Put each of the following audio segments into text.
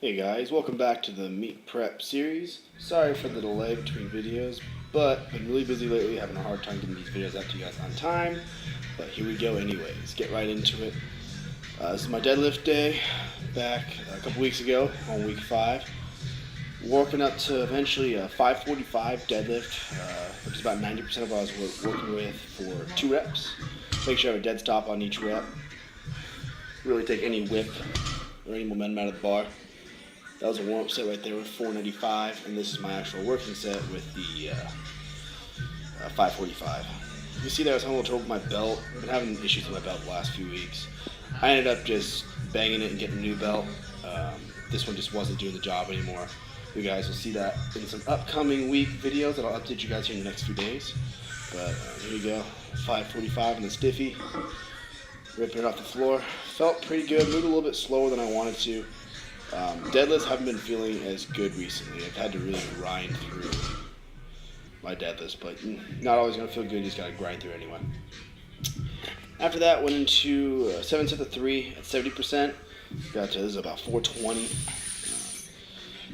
Hey guys, welcome back to the meat prep series. Sorry for the delay between videos, but been really busy lately, having a hard time getting these videos out to you guys on time. But here we go anyways, get right into it. This is my deadlift day, back a couple weeks ago on week 5. Working up to eventually a 545 deadlift, which is about 90% of what I was working with for 2 reps. Make sure I have a dead stop on each rep. Really take any whip or any momentum out of the bar. That was a warm-up set right there with 495, and this is my actual working set with the 545. You see there I was having a little trouble with my belt. I've been having issues with my belt the last few weeks. I ended up just banging it and getting a new belt. This one just wasn't doing the job anymore. You guys will see that in some upcoming week videos that I'll update you guys here in the next few days. But here you go, 545 and the stiffy. Ripping it off the floor. Felt pretty good, moved a little bit slower than I wanted to. Deadlifts haven't been feeling as good recently. I've had to really grind through my deadlifts, but not always going to feel good. You just got to grind through anyway. After that, went into 7 sets of 3 at 70%. Got to, this is about 420.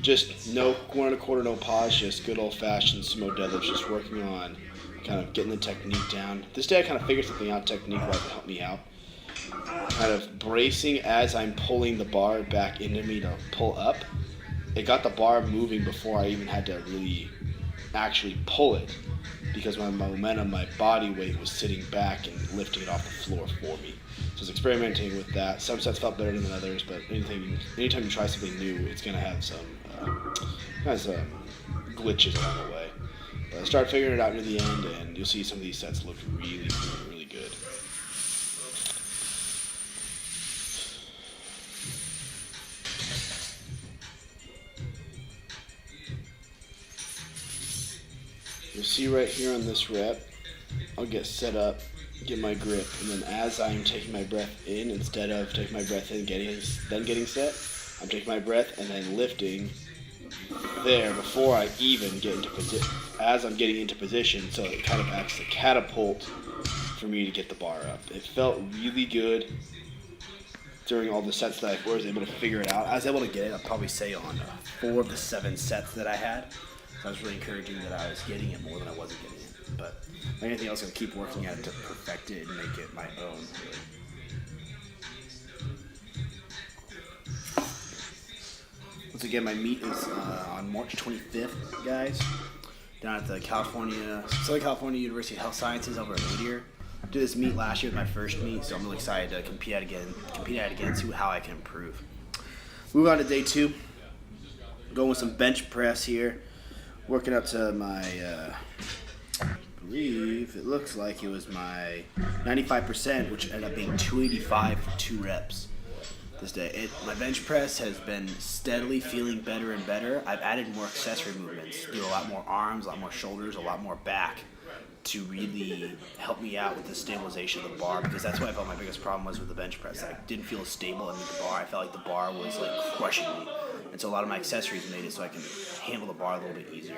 Just no 1 1/4, no pause, just good old-fashioned sumo deadlifts, just working on kind of getting the technique down. This day I kind of figured something out technique-wise to help me out. Kind of bracing as I'm pulling the bar back into me to pull up. It got the bar moving before I even had to really actually pull it, because my momentum, my body weight was sitting back and lifting it off the floor for me. So I was experimenting with that. Some sets felt better than others, but anytime you try something new, it's going to have some glitches along the way. But I started figuring it out near the end, and you'll see some of these sets look really, really good. You'll see right here on this rep, I'll get set up, get my grip, and then as I'm taking my breath in, instead of taking my breath in, then getting set, I'm taking my breath and then lifting there before I even get into position, as I'm getting into position, so it kind of acts as a catapult for me to get the bar up. It felt really good during all the sets that I was able to figure it out. I was able to get it, I'd probably say, on 4 of the 7 sets that I had. So I was really encouraging that I was getting it more than I wasn't getting it. But like anything else, I'm going to keep working at it to perfect it and make it my own. Once again, my meet is on March 25th, guys, down at the Southern California University of Health Sciences over at Whittier. I did this meet last year with my first meet, so I'm really excited to compete at it again, see how I can improve. Move on to day 2. Going with some bench press here. Working up to my, I believe it looks like it was my 95%, which ended up being 285 for 2 reps this day. My bench press has been steadily feeling better and better. I've added more accessory movements, do a lot more arms, a lot more shoulders, a lot more back to really help me out with the stabilization of the bar, because that's what I felt my biggest problem was with the bench press. I didn't feel stable underneath the bar. I felt like the bar was like crushing me. And so a lot of my accessories made it so I can handle the bar a little bit easier.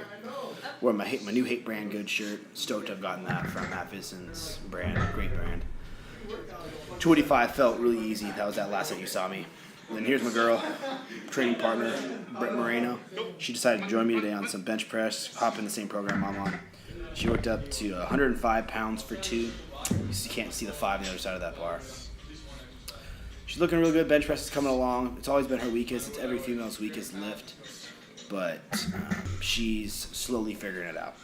Wearing my new Hate Brand Good shirt. Stoked I've gotten that from Matt Fison's brand. Great brand. 285 felt really easy. That was that last set you saw me. And then here's my girl, training partner, Brett Moreno. She decided to join me today on some bench press, hop in the same program I'm on. She worked up to 105 pounds for 2. You can't see the 5 on the other side of that bar. She's looking real good. Bench press is coming along. It's always been her weakest. It's every female's weakest lift. But she's slowly figuring it out.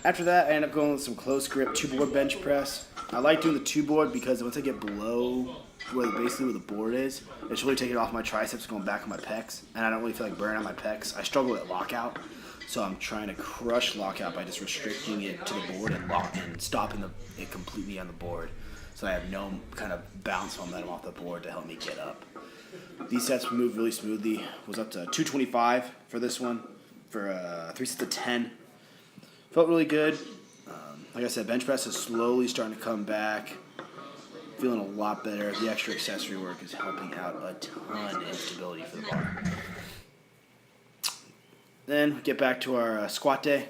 After that, I end up going with some close grip 2-board bench press. I like doing the 2-board because once I get below where the board is, it's really taking off my triceps going back on my pecs. And I don't really feel like burning out my pecs. I struggle with lockout. So I'm trying to crush lockout by just restricting it to the board and stopping it completely on the board. So I have no kind of bounce momentum off the board to help me get up. These sets moved really smoothly. Was up to 225 for this one, for 3 sets of 10. Felt really good. Like I said, bench press is slowly starting to come back. Feeling a lot better. The extra accessory work is helping out a ton in stability for the bar. Then we get back to our squat day.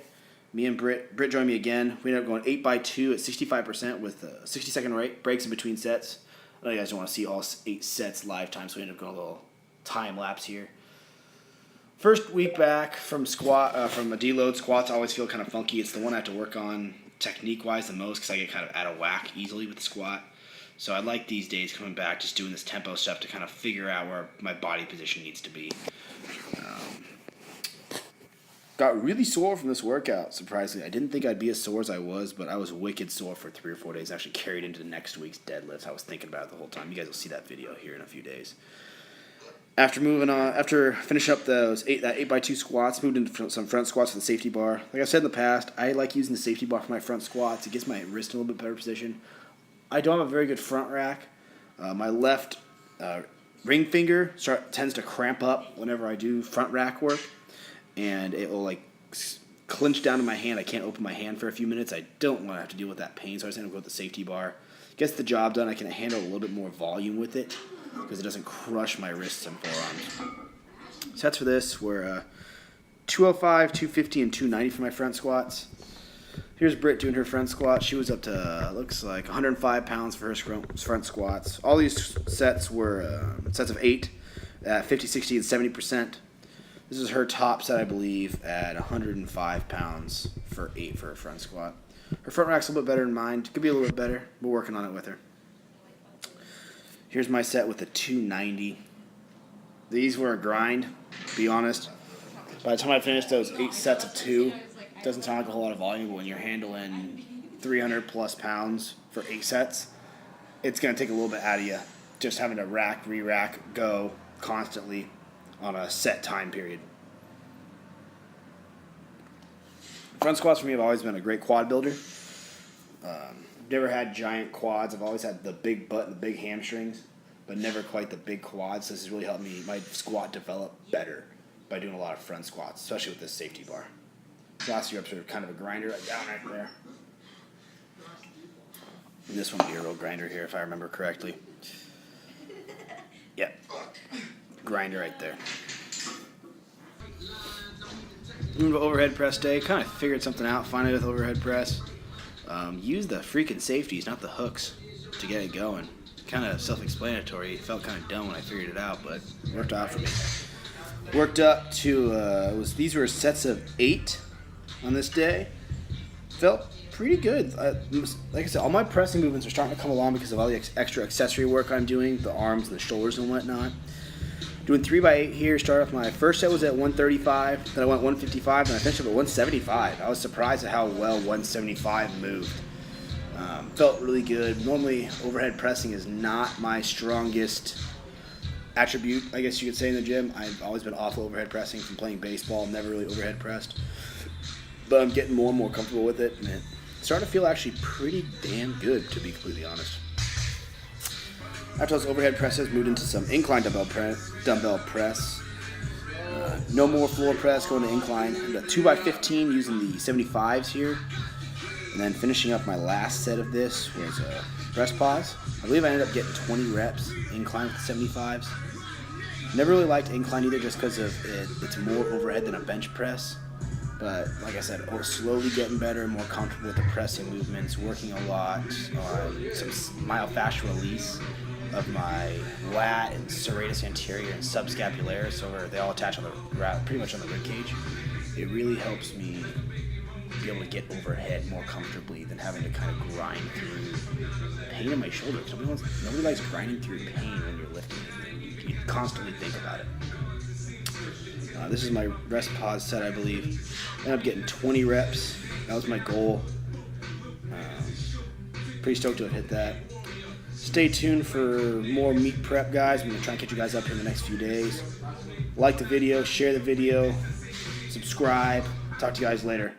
Me and Britt joined me again. We ended up going 8x2 at 65% with 60-second breaks in between sets. I know you guys don't want to see all 8 sets live time, so we ended up going a little time lapse here. First week back from from a deload, squats always feel kind of funky. It's the one I have to work on technique-wise the most because I get kind of out of whack easily with the squat. So I like these days coming back, just doing this tempo stuff to kind of figure out where my body position needs to be. Got really sore from this workout, surprisingly. I didn't think I'd be as sore as I was, but I was wicked sore for 3 or 4 days. Actually carried into the next week's deadlifts. I was thinking about it the whole time. You guys will see that video here in a few days. After finishing up that 8x2 squats, moved into some front squats with the safety bar. Like I said in the past, I like using the safety bar for my front squats. It gets my wrist in a little bit better position. I don't have a very good front rack. My left ring finger tends to cramp up whenever I do front rack work, and it will like clinch down to my hand. I can't open my hand for a few minutes. I don't want to have to deal with that pain, so I just end up going with the safety bar. Gets the job done. I can handle a little bit more volume with it because it doesn't crush my wrists and forearms. Sets for this were 205, 250, and 290 for my front squats. Here's Britt doing her front squat. She was up to, looks like 105 pounds for her front squats. All these sets were sets of 8 at 50, 60, and 70%. This is her top set, I believe, at 105 pounds for 8 for her front squat. Her front rack's a little bit better than mine. Could be a little bit better. We're working on it with her. Here's my set with a 290. These were a grind, to be honest. By the time I finished those 8 sets of 2, it doesn't sound like a whole lot of volume, but when you're handling 300 plus pounds for 8 sets, it's going to take a little bit out of you just having to rack, re-rack, go constantly on a set time period. Front squats for me have always been a great quad builder. Never had giant quads. I've always had the big butt and the big hamstrings, but never quite the big quads. This has really helped me, my squat develop better by doing a lot of front squats, especially with this safety bar. Last few reps are kind of a grinder right down right there. And this one will be a real grinder here if I remember correctly. Yep. Grinder right there. Move to overhead press day. Kind of figured something out finally with overhead press. Use the freaking safeties, not the hooks, to get it going. Kind of self-explanatory. It felt kind of dumb when I figured it out, but it worked out for me. Worked up to, these were sets of 8 on this day. Felt pretty good. Like I said, all my pressing movements are starting to come along because of all the extra accessory work I'm doing, the arms and the shoulders and whatnot. Doing 3x8 here. Started off, my first set was at 135, then I went 155, and I finished up at 175. I was surprised at how well 175 moved. Felt really good. Normally, overhead pressing is not my strongest attribute, I guess you could say, in the gym. I've always been awful overhead pressing from playing baseball, never really overhead pressed. But I'm getting more and more comfortable with it, and it's starting to feel actually pretty damn good, to be completely honest. After those overhead presses, moved into some incline dumbbell press. No more floor press, going to incline. And a 2x15 using the 75s here. And then finishing up my last set of this was a breast pause. I believe I ended up getting 20 reps incline with the 75s. Never really liked incline either just because of it's more overhead than a bench press. But like I said, slowly getting better, more comfortable with the pressing movements, working a lot on some myofascial release of my lat and serratus anterior and subscapularis, so where they all attach on pretty much on the rib cage. It really helps me be able to get overhead more comfortably than having to kind of grind through pain in my shoulder. Nobody likes grinding through pain when you're lifting. You constantly think about it. This is my rest pause set, I believe. Ended up getting 20 reps. That was my goal. Pretty stoked to have hit that. Stay tuned for more meet prep, guys. I'm going to try and catch you guys up here in the next few days. Like the video, share the video, subscribe. Talk to you guys later.